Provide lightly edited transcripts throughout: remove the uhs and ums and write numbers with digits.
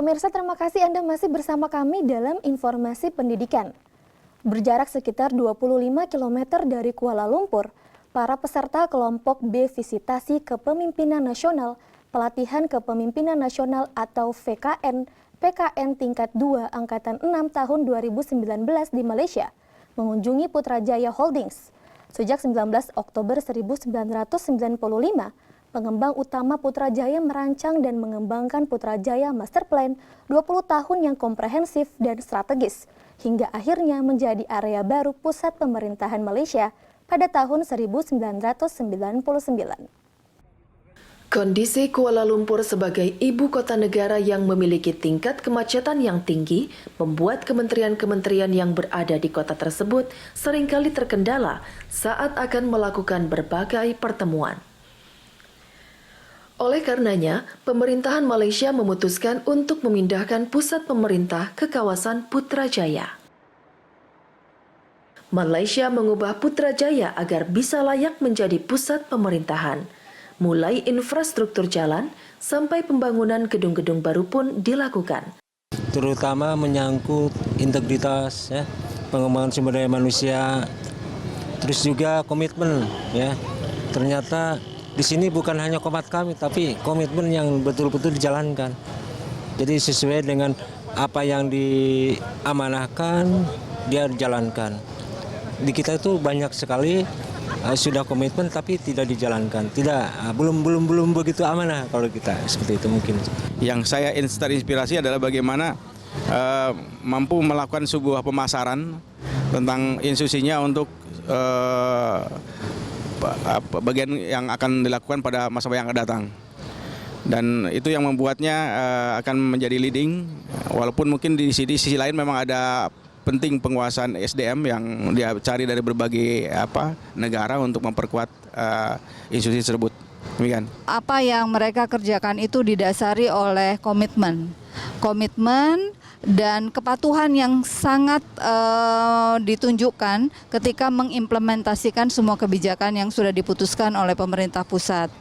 Pemirsa, terima kasih Anda masih bersama kami dalam informasi pendidikan. Berjarak sekitar 25 km dari Kuala Lumpur, para peserta kelompok B Visitasi Kepemimpinan Nasional, Pelatihan Kepemimpinan Nasional atau VKN, PKN tingkat 2 Angkatan 6 tahun 2019 di Malaysia, mengunjungi Putrajaya Holdings. Sejak 19 Oktober 1995, pengembang utama Putrajaya merancang dan mengembangkan Putrajaya Master Plan 20 tahun yang komprehensif dan strategis, hingga akhirnya menjadi area baru pusat pemerintahan Malaysia pada tahun 1999. Kondisi Kuala Lumpur sebagai ibu kota negara yang memiliki tingkat kemacetan yang tinggi membuat kementerian-kementerian yang berada di kota tersebut seringkali terkendala saat akan melakukan berbagai pertemuan. Oleh karenanya, pemerintahan Malaysia memutuskan untuk memindahkan pusat pemerintah ke kawasan Putrajaya. Malaysia mengubah Putrajaya agar bisa layak menjadi pusat pemerintahan. Mulai infrastruktur jalan sampai pembangunan gedung-gedung baru pun dilakukan. Terutama menyangkut integritas, ya, pengembangan sumber daya manusia, terus juga komitmen, ya. Ternyata di sini bukan hanya komat kami, tapi komitmen yang betul-betul dijalankan. Jadi sesuai dengan apa yang diamanahkan, dia dijalankan. Di kita itu banyak sekali sudah komitmen tapi tidak dijalankan. Belum begitu amanah kalau kita seperti itu mungkin. Yang saya terinspirasi adalah bagaimana mampu melakukan sebuah pemasaran tentang institusinya untuk bagian yang akan dilakukan pada masa yang akan datang. Dan itu yang membuatnya akan menjadi leading, walaupun mungkin di sisi lain memang ada penting penguasaan SDM yang dia cari dari berbagai negara untuk memperkuat institusi tersebut. Demikian. Apa yang mereka kerjakan itu didasari oleh komitmen dan kepatuhan yang sangat ditunjukkan ketika mengimplementasikan semua kebijakan yang sudah diputuskan oleh pemerintah pusat.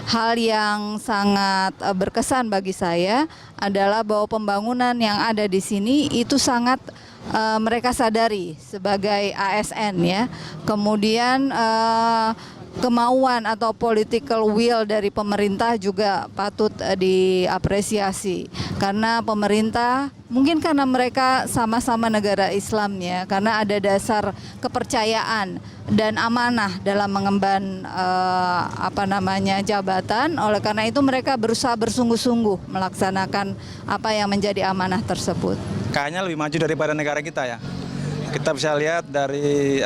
Hal yang sangat berkesan bagi saya adalah bahwa pembangunan yang ada di sini itu sangat mereka sadari sebagai ASN, ya. Kemudian kemauan atau political will dari pemerintah juga patut diapresiasi, karena pemerintah mungkin karena mereka sama-sama negara Islam, ya, karena ada dasar kepercayaan dan amanah dalam mengemban jabatan. Oleh karena itu mereka berusaha bersungguh-sungguh melaksanakan apa yang menjadi amanah tersebut. Kayaknya lebih maju daripada negara kita, ya. Kita bisa lihat dari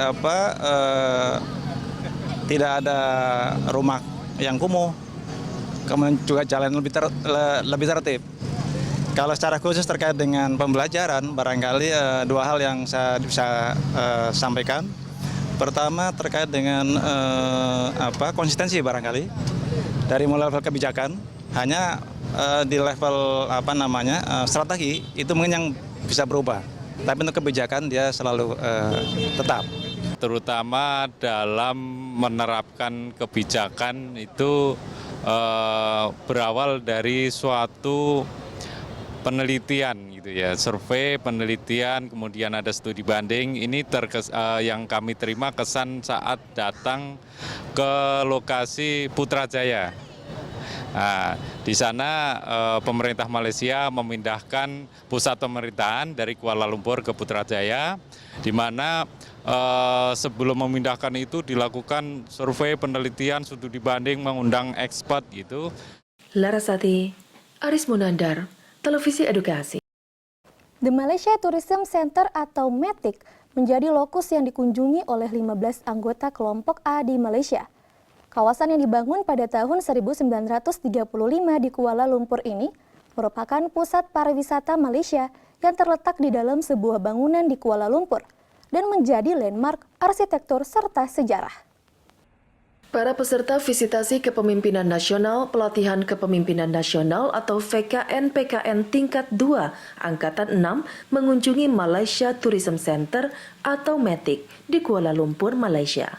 tidak ada rumah yang kumuh, kemudian juga jalan lebih tertib. Kalau secara khusus terkait dengan pembelajaran, barangkali dua hal yang saya bisa sampaikan. Pertama terkait dengan konsistensi barangkali dari mulai level kebijakan, hanya di level strategi itu mungkin yang bisa berubah, tapi untuk kebijakan dia selalu tetap. Terutama dalam menerapkan kebijakan itu berawal dari suatu penelitian gitu, ya, survei, penelitian, kemudian ada studi banding. Ini yang kami terima kesan saat datang ke lokasi Putrajaya. Nah, di sana pemerintah Malaysia memindahkan pusat pemerintahan dari Kuala Lumpur ke Putrajaya, di mana sebelum memindahkan itu dilakukan survei, penelitian, studi banding, mengundang expert gitu. Larasati, Aris Munandar, Televisi Edukasi. The Malaysia Tourism Center atau MATIC menjadi lokus yang dikunjungi oleh 15 anggota kelompok A di Malaysia. Kawasan yang dibangun pada tahun 1935 di Kuala Lumpur ini merupakan pusat pariwisata Malaysia yang terletak di dalam sebuah bangunan di Kuala Lumpur dan menjadi landmark arsitektur serta sejarah. Para peserta Visitasi Kepemimpinan Nasional, Pelatihan Kepemimpinan Nasional atau VKN PKN tingkat 2 Angkatan 6 mengunjungi Malaysia Tourism Center atau MATIC di Kuala Lumpur, Malaysia.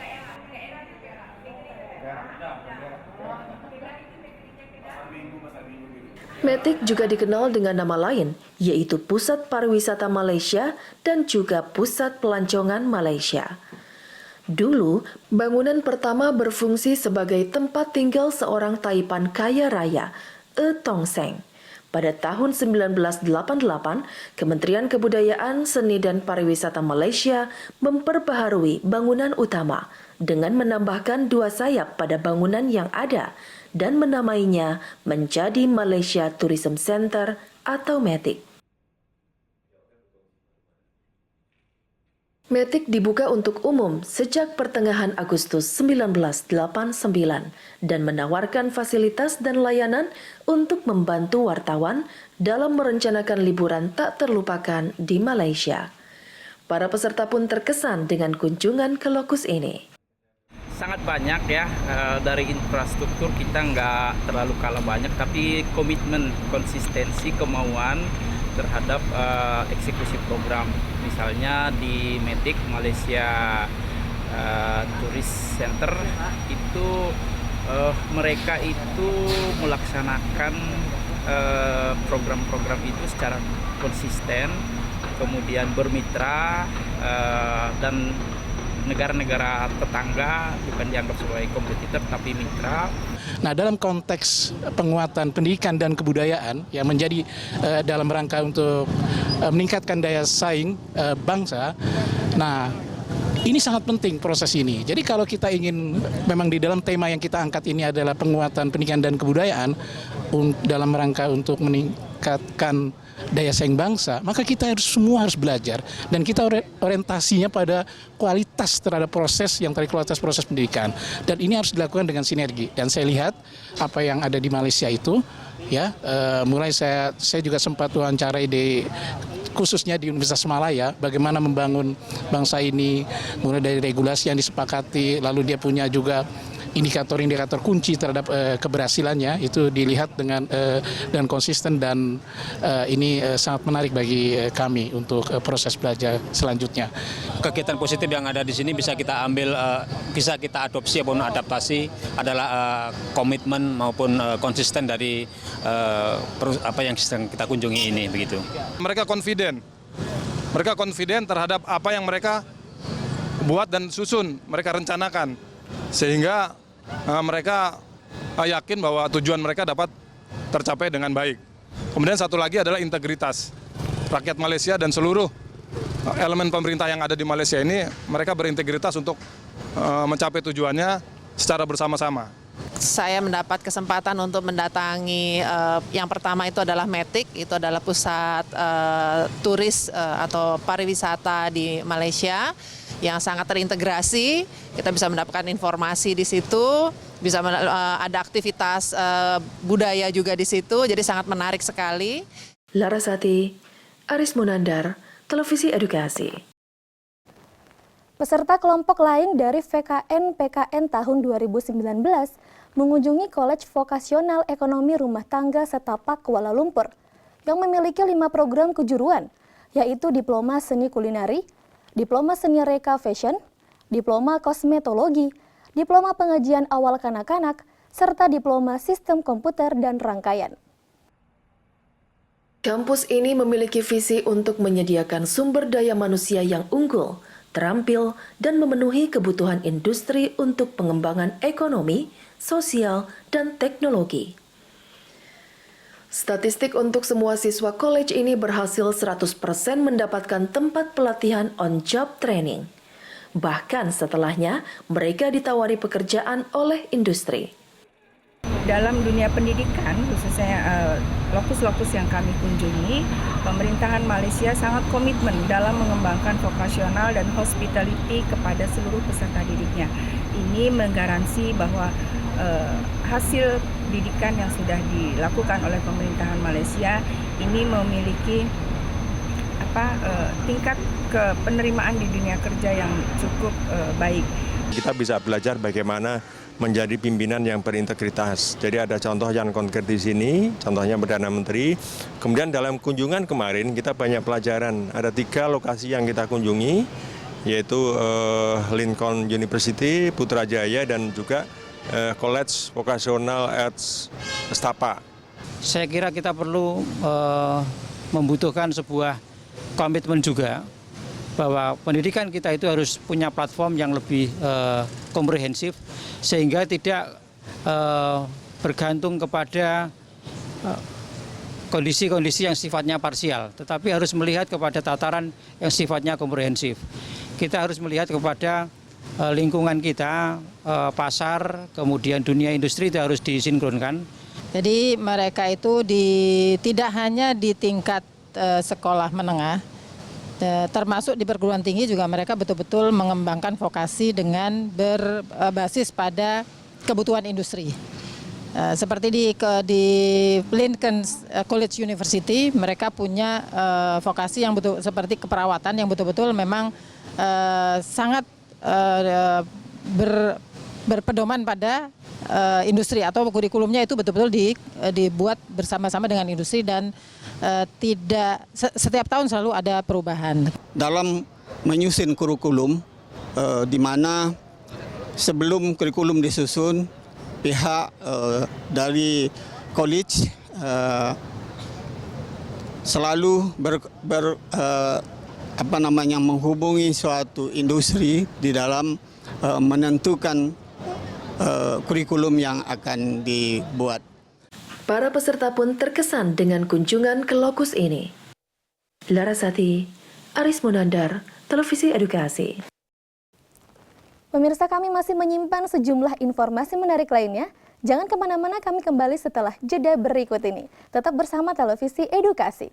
Metik juga dikenal dengan nama lain, yaitu Pusat Pariwisata Malaysia dan juga Pusat Pelancongan Malaysia. Dulu, bangunan pertama berfungsi sebagai tempat tinggal seorang taipan kaya raya, Tong Seng. Pada tahun 1988, Kementerian Kebudayaan, Seni dan Pariwisata Malaysia memperbaharui bangunan utama dengan menambahkan 2 sayap pada bangunan yang ada dan menamainya menjadi Malaysia Tourism Center atau METIC. METIC dibuka untuk umum sejak pertengahan Agustus 1989 dan menawarkan fasilitas dan layanan untuk membantu wartawan dalam merencanakan liburan tak terlupakan di Malaysia. Para peserta pun terkesan dengan kunjungan ke lokus ini. Sangat banyak ya, dari infrastruktur kita nggak terlalu kalah banyak, tapi komitmen, konsistensi, kemauan terhadap eksekusi program. Misalnya di METIC Malaysia Tourist Center itu mereka itu melaksanakan program-program itu secara konsisten, kemudian bermitra dan negara-negara tetangga bukan dianggap sebagai kompetitor tapi mitra. Nah, dalam konteks penguatan pendidikan dan kebudayaan yang menjadi dalam rangka untuk meningkatkan daya saing bangsa. Nah, ini sangat penting proses ini. Jadi kalau kita ingin memang di dalam tema yang kita angkat ini adalah penguatan pendidikan dan kebudayaan dalam rangka untuk meningkatkan daya saing bangsa, maka kita semua harus belajar dan kita orientasinya pada kualitas terhadap proses yang tadi kualitas proses pendidikan, dan ini harus dilakukan dengan sinergi. Dan saya lihat apa yang ada di Malaysia itu ya, mulai saya juga sempat wawancarai khususnya di Universitas Malaya, bagaimana membangun bangsa ini, mulai dari regulasi yang disepakati, lalu dia punya juga indikator-indikator kunci terhadap keberhasilannya, itu dilihat dengan konsisten, dan ini sangat menarik bagi kami untuk proses belajar selanjutnya. Kegiatan positif yang ada di sini bisa kita ambil, bisa kita adopsi ataupun adaptasi adalah komitmen maupun konsisten dari apa yang sedang kita kunjungi ini, begitu. Mereka confident terhadap apa yang mereka buat dan susun, mereka rencanakan, sehingga mereka yakin bahwa tujuan mereka dapat tercapai dengan baik. Kemudian satu lagi adalah integritas. Rakyat Malaysia dan seluruh elemen pemerintah yang ada di Malaysia ini, mereka berintegritas untuk mencapai tujuannya secara bersama-sama. Saya mendapat kesempatan untuk mendatangi, yang pertama itu adalah METIC, itu adalah pusat turis atau pariwisata di Malaysia yang sangat terintegrasi. Kita bisa mendapatkan informasi di situ, bisa ada aktivitas budaya juga di situ, jadi sangat menarik sekali. Larasati, Aris Munandar, Televisi Edukasi. Peserta kelompok lain dari VKN-PKN tahun 2019 mengunjungi College Vokasional Ekonomi Rumah Tangga Setapak Kuala Lumpur yang memiliki 5 program kejuruan, yaitu Diploma Seni Kulineri, Diploma Seni Reka Fashion, Diploma Kosmetologi, Diploma Pengajian Awal Kanak-kanak, serta Diploma Sistem Komputer dan Rangkaian. Kampus ini memiliki visi untuk menyediakan sumber daya manusia yang unggul, terampil, dan memenuhi kebutuhan industri untuk pengembangan ekonomi, sosial, dan teknologi. Statistik untuk semua siswa college ini berhasil 100% mendapatkan tempat pelatihan on-job training. Bahkan setelahnya, mereka ditawari pekerjaan oleh industri. Dalam dunia pendidikan, khususnya lokus-lokus yang kami kunjungi, pemerintahan Malaysia sangat komitmen dalam mengembangkan vokasional dan hospitality kepada seluruh peserta didiknya. Ini menggaransi bahwa hasil pendidikan yang sudah dilakukan oleh pemerintahan Malaysia ini memiliki tingkat penerimaan di dunia kerja yang cukup baik. Kita bisa belajar bagaimana menjadi pimpinan yang berintegritas. Jadi ada contoh yang konkret di sini, contohnya Perdana Menteri. Kemudian dalam kunjungan kemarin kita banyak pelajaran. Ada 3 lokasi yang kita kunjungi, yaitu Lincoln University, Putrajaya, dan juga College Vocational Arts Setapak. saya kira kita perlu membutuhkan sebuah komitmen juga bahwa pendidikan kita itu harus punya platform yang lebih komprehensif sehingga tidak bergantung kepada kondisi-kondisi yang sifatnya parsial, tetapi harus melihat kepada tataran yang sifatnya komprehensif. Kita harus melihat kepada lingkungan kita, pasar, kemudian dunia industri itu harus disinkronkan. Jadi mereka itu tidak hanya di tingkat sekolah menengah, termasuk di perguruan tinggi juga mereka betul-betul mengembangkan vokasi dengan berbasis pada kebutuhan industri. Seperti di Lincoln College University, mereka punya vokasi yang betul seperti keperawatan yang betul-betul memang sangat berpedoman pada industri atau kurikulumnya itu betul-betul dibuat bersama-sama dengan industri dan tidak setiap tahun selalu ada perubahan. Dalam menyusun kurikulum, di mana sebelum kurikulum disusun, pihak dari college selalu menghubungi suatu industri di dalam menentukan kurikulum yang akan dibuat. Para peserta pun terkesan dengan kunjungan ke lokus ini. Larasati, Aris Munandar, Televisi Edukasi. Pemirsa, kami masih menyimpan sejumlah informasi menarik lainnya. Jangan kemana-mana, kami kembali setelah jeda berikut ini. Tetap bersama Televisi Edukasi.